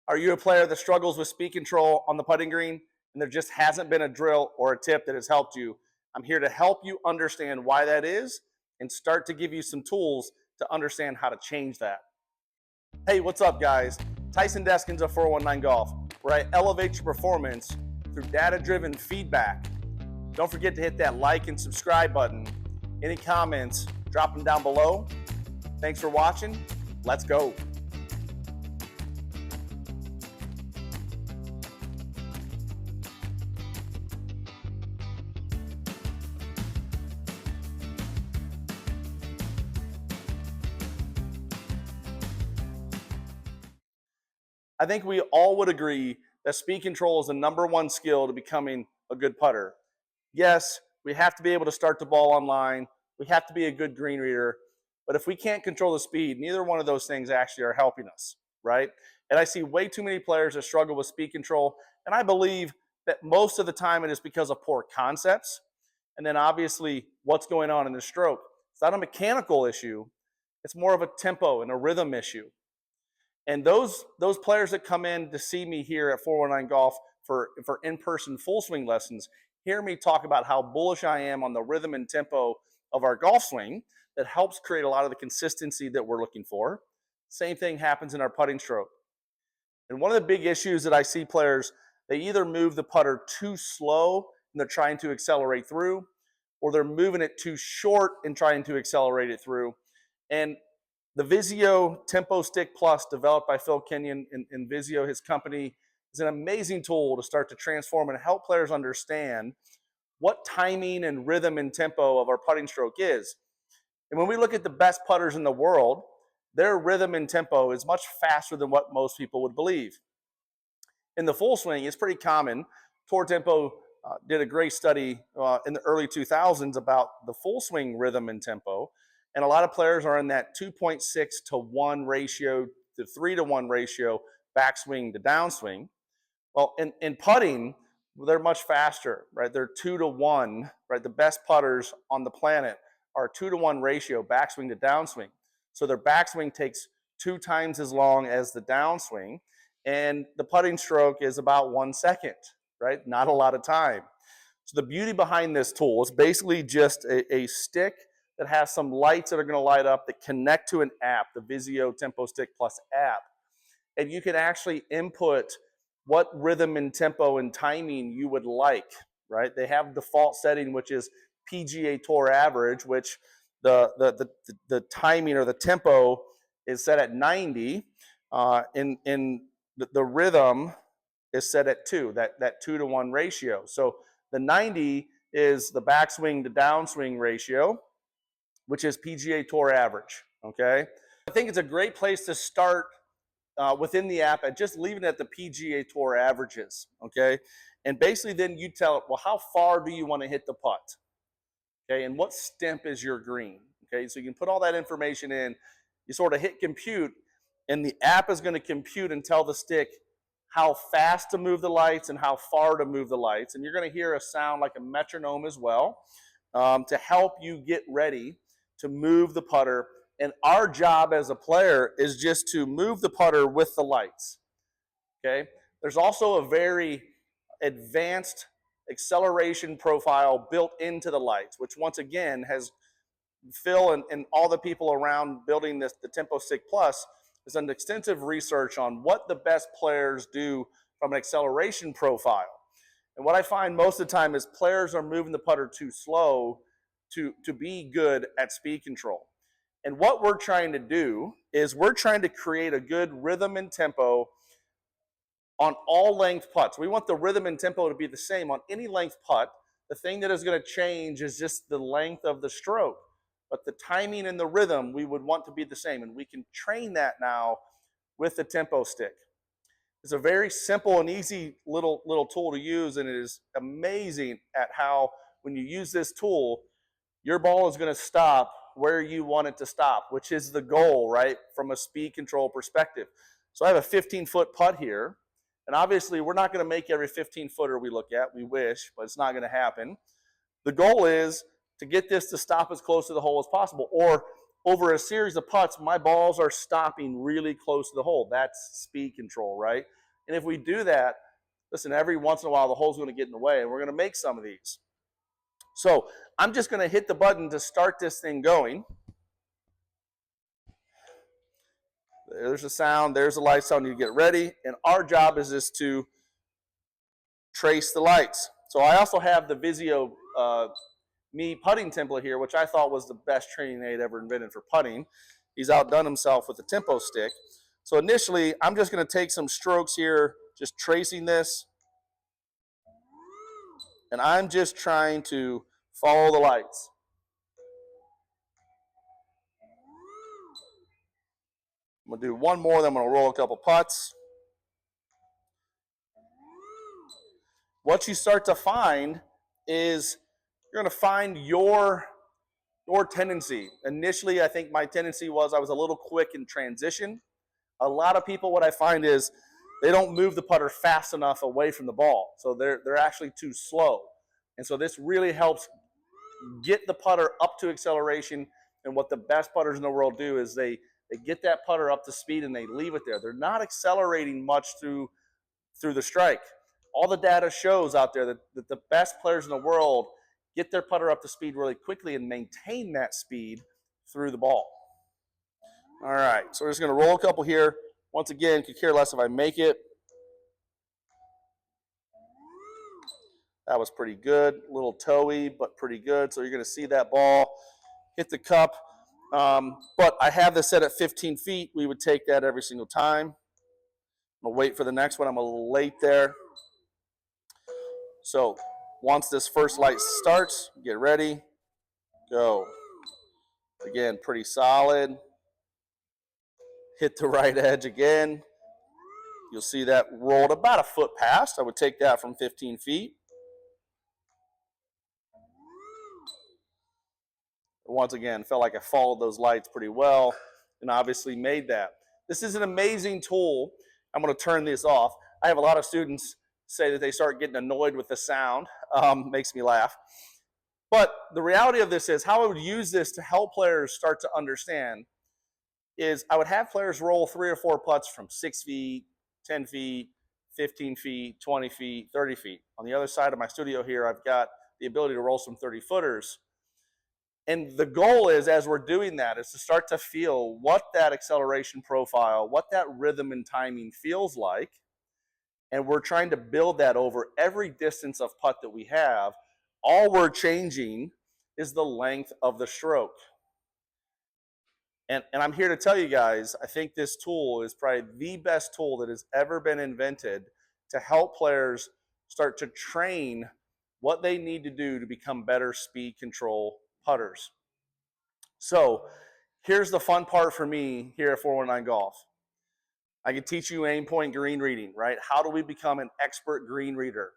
Are you a player that struggles with speed control on the putting green and there just hasn't been a drill or a tip that has helped you? I'm here to help you understand why that is and start to give you some tools to understand how to change that. Hey, what's up, guys? Tyson Deskins of 419 Golf, where I elevate your performance through data-driven feedback. Don't forget to hit that like and subscribe button. Any comments, drop them down below. Thanks for watching. Let's go. I think we all would agree that speed control is the #1 skill to becoming a good putter. Yes, we have to be able to start the ball on line. We have to be a good green reader. But if we can't control the speed, neither one of those things actually are helping us, right? And I see way too many players that struggle with speed control. And I believe that most of the time it is because of poor concepts. And then obviously what's going on in the stroke. It's not a mechanical issue. It's more of a tempo and a rhythm issue. And those players that come in to see me here at 419 Golf for in-person full swing lessons hear me talk about how bullish I am on the rhythm and tempo of our golf swing that helps create a lot of the consistency that we're looking for. Same thing happens in our putting stroke. And one of the big issues that I see players, they either move the putter too slow and they're trying to accelerate through, or they're moving it too short and trying to accelerate it through. And the Visio TempoStik Plus, developed by Phil Kenyons in Visio, his company, is an amazing tool to start to transform and help players understand what timing and rhythm and tempo of our putting stroke is. And when we look at the best putters in the world, their rhythm and tempo is much faster than what most people would believe. In the full swing, it's pretty common. Tour Tempo did a great study in the early 2000s about the full swing rhythm and tempo. And a lot of players are in that 2.6 to 1 ratio to 3 to 1 ratio, backswing to downswing. Well, in putting, they're much faster, right? They're 2 to 1, right? The best putters on the planet are 2 to 1 ratio, backswing to downswing. So their backswing takes 2 times as long as the downswing, and the putting stroke is about 1 second, right? Not a lot of time. So the beauty behind this tool is basically just a stick that has some lights that are going to light up that connect to an app, the Visio TempoStik Plus app. And you can actually input what rhythm and tempo and timing you would like, right? They have default setting, which is PGA Tour average, which the timing or the tempo is set at 90. The rhythm is set at 2, that 2 to 1 ratio. So the 90 is the backswing to downswing ratio, which is PGA Tour average, okay? I think it's a great place to start within the app at just leaving it at the PGA Tour averages, okay? And basically then you tell it, well, how far do you want to hit the putt? Okay, and what stimp is your green? Okay, so you can put all that information in, you sort of hit compute, and the app is going to compute and tell the stick how fast to move the lights and how far to move the lights. And you're going to hear a sound like a metronome as well to help you get ready to move the putter. And our job as a player is just to move the putter with the lights. Okay? There's also a very advanced acceleration profile built into the lights, which once again has Phil and all the people around building the TempoStik Plus has done extensive research on what the best players do from an acceleration profile. And what I find most of the time is players are moving the putter too slow to be good at speed control. And what we're trying to do is we're trying to create a good rhythm and tempo on all length putts. We want the rhythm and tempo to be the same on any length putt. The thing that is going to change is just the length of the stroke. But the timing and the rhythm we would want to be the same. And we can train that now with the TempoStik. It's a very simple and easy little tool to use, and it is amazing at how when you use this tool, your ball is going to stop where you want it to stop, which is the goal, right, from a speed control perspective. So I have a 15-foot putt here, and obviously we're not going to make every 15-footer we look at. We wish, but it's not going to happen. The goal is to get this to stop as close to the hole as possible, or over a series of putts, my balls are stopping really close to the hole. That's speed control, right? And if we do that, listen, every once in a while, the hole's going to get in the way, and we're going to make some of these. So I'm just going to hit the button to start this thing going. There's the sound. There's the lights telling you to get ready. And our job is just to trace the lights. So I also have the Visio Me putting template here, which I thought was the best training aid ever invented for putting. He's outdone himself with the TempoStik. So initially, I'm just going to take some strokes here, just tracing this. And I'm just trying to follow the lights. I'm going to do one more, then I'm going to roll a couple putts. What you start to find is you're going to find your tendency. Initially, I think my tendency was I was a little quick in transition. A lot of people, what I find is they don't move the putter fast enough away from the ball. So they're actually too slow. And so this really helps get the putter up to acceleration. And what the best putters in the world do is they get that putter up to speed and they leave it there. They're not accelerating much through the strike. All the data shows out there that the best players in the world get their putter up to speed really quickly and maintain that speed through the ball. All right, so we're just going to roll a couple here. Once again, could care less if I make it. That was pretty good. A little toey, but pretty good. So you're going to see that ball hit the cup. But I have this set at 15 feet. We would take that every single time. I'm going to wait for the next one. I'm a little late there. So once this first light starts, get ready, go. Again, pretty solid. Hit the right edge again. You'll see that rolled about a foot past. I would take that from 15 feet. Once again, felt like I followed those lights pretty well and obviously made that. This is an amazing tool. I'm going to turn this off. I have a lot of students say that they start getting annoyed with the sound. Makes me laugh. But the reality of this is how I would use this to help players start to understand is I would have players roll 3 or 4 putts from 6 feet, 10 feet, 15 feet, 20 feet, 30 feet. On the other side of my studio here, I've got the ability to roll some 30-footers. And the goal is, as we're doing that, is to start to feel what that acceleration profile, what that rhythm and timing feels like. And we're trying to build that over every distance of putt that we have. All we're changing is the length of the stroke. And I'm here to tell you guys, I think this tool is probably the best tool that has ever been invented to help players start to train what they need to do to become better speed control putters. So here's the fun part for me here at 419 Golf. I can teach you aim point green reading, right? How do we become an expert green reader?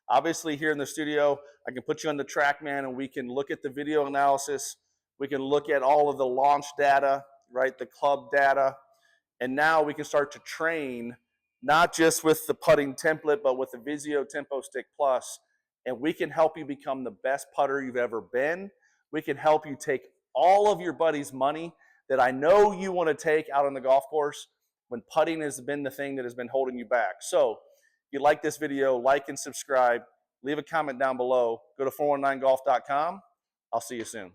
Obviously here in the studio, I can put you on the TrackMan and we can look at the video analysis. We can look at all of the launch data, right? The club data. And now we can start to train not just with the putting template, but with the Visio TempoStik Plus. And we can help you become the best putter you've ever been. We can help you take all of your buddies' money that I know you want to take out on the golf course when putting has been the thing that has been holding you back. So if you like this video, like and subscribe. Leave a comment down below. Go to 419golf.com. I'll see you soon.